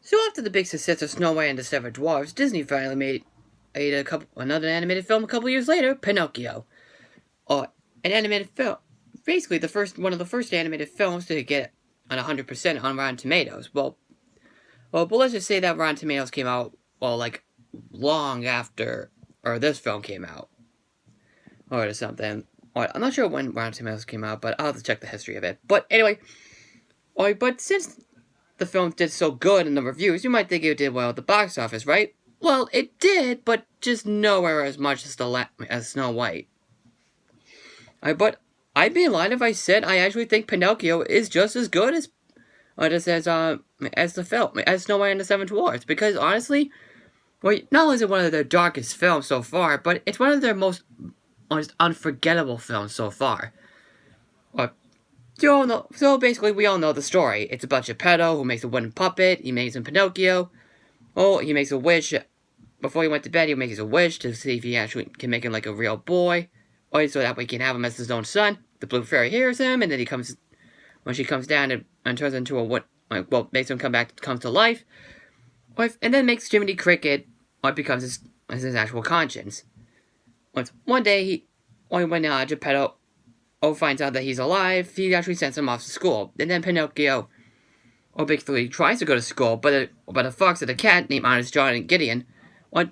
So after the big success of Snow White and the Seven Dwarfs, Disney finally made another animated film a couple years later, Pinocchio. An animated film, basically one of the first animated films to get on 100% on Rotten Tomatoes. But let's just say that Rotten Tomatoes came out like long after this film came out, or something. I'm not sure when Rotten Tomatoes came out, but I'll have to check the history of it. But anyway, but since the film did so good in the reviews, you might think it did well at the box office, right? Well, it did, but just nowhere as much as Snow White. But I'd be lying if I said I actually think Pinocchio is just as good as the film, as Snow White and the Seven Dwarfs. Because honestly, not only is it one of their darkest films so far, but it's one of their most unforgettable films so far. So basically, we all know the story. It's about Geppetto, who makes a wooden puppet. He makes him Pinocchio. He makes a wish. Before he went to bed, he makes a wish to see if he actually can make him like a real boy. So that way he can have him as his own son. The blue fairy hears him, and then when she comes down and turns into makes him come to life. And then makes Jiminy Cricket becomes his actual conscience. One day, when Geppetto finds out that he's alive, he actually sends him off to school. And then Pinocchio basically tries to go to school, but a fox and a cat named Honest John and Gideon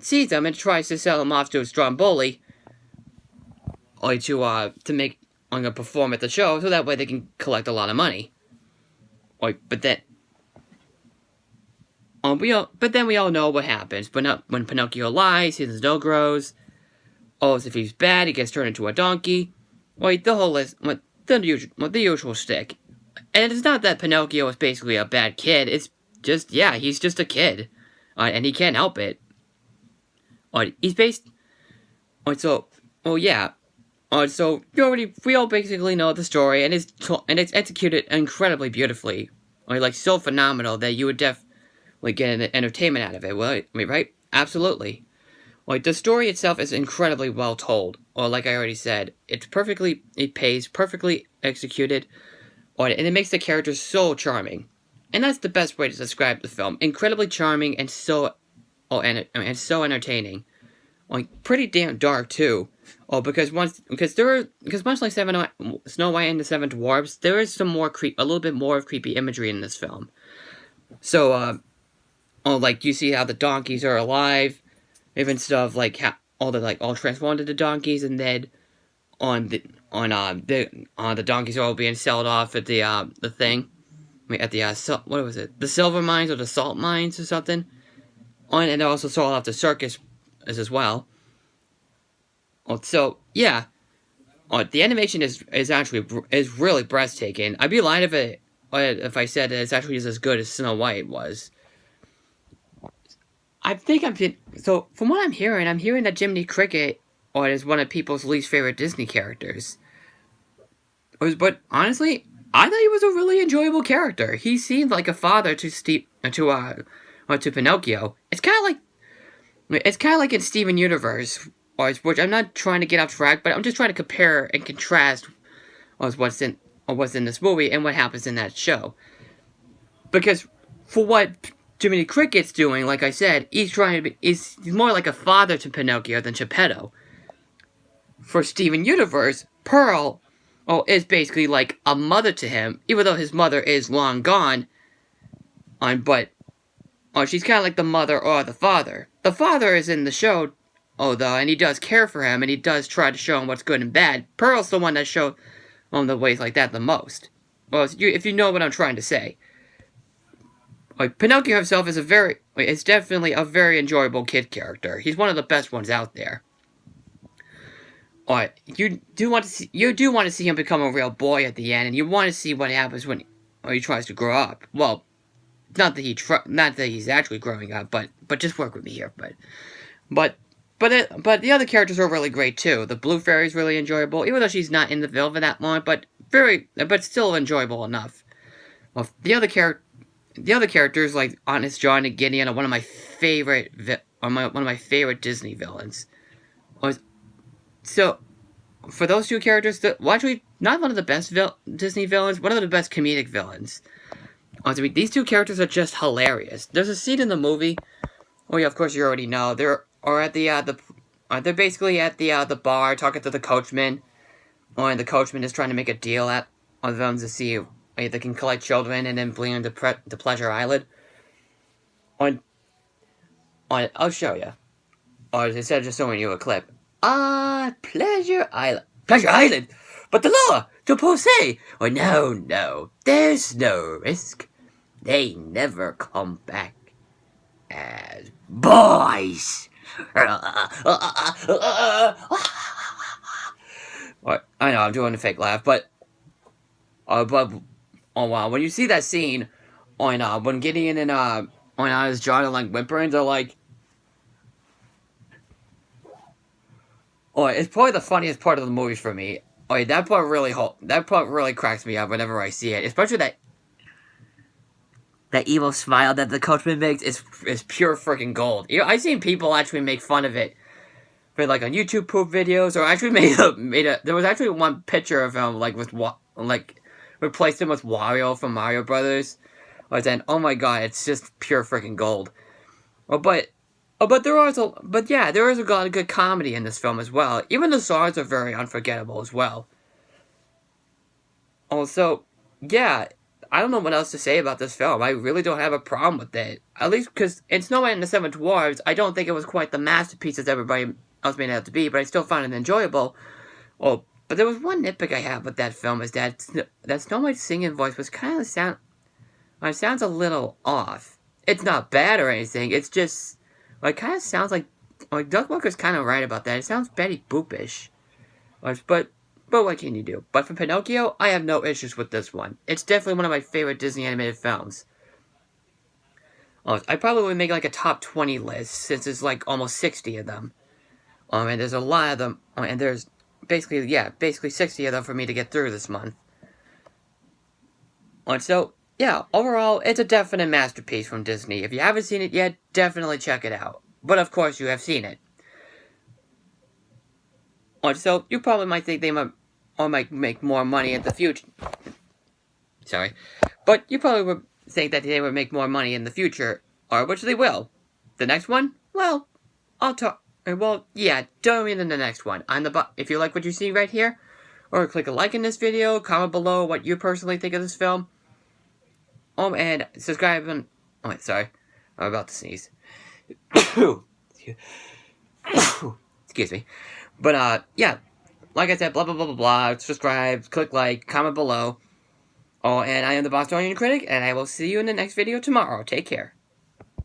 sees him and tries to sell him off to a strong bully to make perform at the show, so that way they can collect a lot of money. But then we all know what happens. But when Pinocchio lies, his nose grows. As if he's bad, he gets turned into a donkey. The whole list, the usual stick. And it's not that Pinocchio is basically a bad kid. It's just, he's just a kid, and he can't help it. So we all basically know the story, and it's executed incredibly beautifully, so phenomenal that you would get an entertainment out of it. Right? Absolutely. The story itself is incredibly well told, like I already said, it pays perfectly executed, and it makes the characters so charming, and that's the best way to describe the film. Incredibly charming and so entertaining, pretty damn dark too. Because much like Snow White and the Seven Dwarfs, there is a little bit more of creepy imagery in this film. So, you see how the donkeys are alive. Even stuff like how all transformed into donkeys, and then the donkeys are all being sold off at the thing, at the what was it? The silver mines or the salt mines or something. And they're also sold off to circus as well. The animation is really breathtaking. I'd be lying if I said that it's actually just as good as Snow White was. So from what I'm hearing that Jiminy Cricket is one of people's least favorite Disney characters. But honestly, I thought he was a really enjoyable character. He seemed like a father to Pinocchio. It's kind of like in Steven Universe, which I'm not trying to get off track, but I'm just trying to compare and contrast what's in this movie and what happens in that show. Because for what Jiminy Cricket's doing, like I said, he's more like a father to Pinocchio than Geppetto. For Steven Universe, Pearl is basically like a mother to him, even though his mother is long gone. But she's kind of like the mother or the father. The father is in the show, and he does care for him, and he does try to show him what's good and bad. Pearl's the one that shows the ways like that the most. If you know what I'm trying to say. Pinocchio himself is definitely a very enjoyable kid character. He's one of the best ones out there. You do want to see him become a real boy at the end, and you want to see what happens when he tries to grow up. Well, not that he's actually growing up, but just work with me here. But the other characters are really great too. The Blue Fairy is really enjoyable, even though she's not in the film for that long, but still enjoyable enough. The other characters like Honest John and Gideon are one of my favorite Disney villains. So, for those two characters, actually not one of the best Disney villains, one of the best comedic villains. honestly, these two characters are just hilarious. There's a scene in the movie. Oh yeah, of course you already know. They're at they're basically at the bar talking to the coachman. And the coachman is trying to make a deal on them to see if they can collect children and then bring them to Pleasure Island. I'll show you. Or instead of just showing you a clip. Pleasure Island. Pleasure Island? But the law, to say. Oh, no. There's no risk. They never come back as boys. I know, I'm doing a fake laugh, but oh wow, when you see that scene when Gideon and is John like whimpering, they're like, oh, it's probably the funniest part of the movie for me. Oh, that part really cracks me up whenever I see it, especially that evil smile that the coachman makes is pure freaking gold. I've seen people actually make fun of it, but like on YouTube poop videos, or actually there was actually one picture of him replaced him with Wario from Mario Brothers. Oh my god, it's just pure freaking gold. But there is a lot of good comedy in this film as well. Even the songs are very unforgettable as well. Also, yeah, I don't know what else to say about this film. I really don't have a problem with it. At least because in Snow White and the Seven Dwarfs, I don't think it was quite the masterpiece as everybody else made it out to be, but I still found it enjoyable. Oh, but there was one nitpick I have with that film, is that Snow White's singing voice was sounds a little off. It's not bad or anything, it's just, kind of sounds like Doug Walker's kind of right about that. It sounds Betty Boopish. But what can you do? But for Pinocchio, I have no issues with this one. It's definitely one of my favorite Disney animated films. I probably would make a top 20 list, since there's almost 60 of them. And there's a lot of them, and there's basically 60 of them for me to get through this month. So, yeah, overall, it's a definite masterpiece from Disney. If you haven't seen it yet, definitely check it out. But of course, you have seen it. So, you probably might think they might make more money in the future. Sorry. But you probably would think that they would make more money in the future, or which they will. The next one? Well, I'll talk. Well, yeah, join me in the next one. If you like what you see right here, or click a like in this video, comment below what you personally think of this film. And subscribe and... Oh, wait, sorry. I'm about to sneeze. Excuse me. But, yeah. Like I said, blah, blah, blah, blah, blah. Subscribe, click like, comment below. And I am the Bostonian Critic, and I will see you in the next video tomorrow. Take care.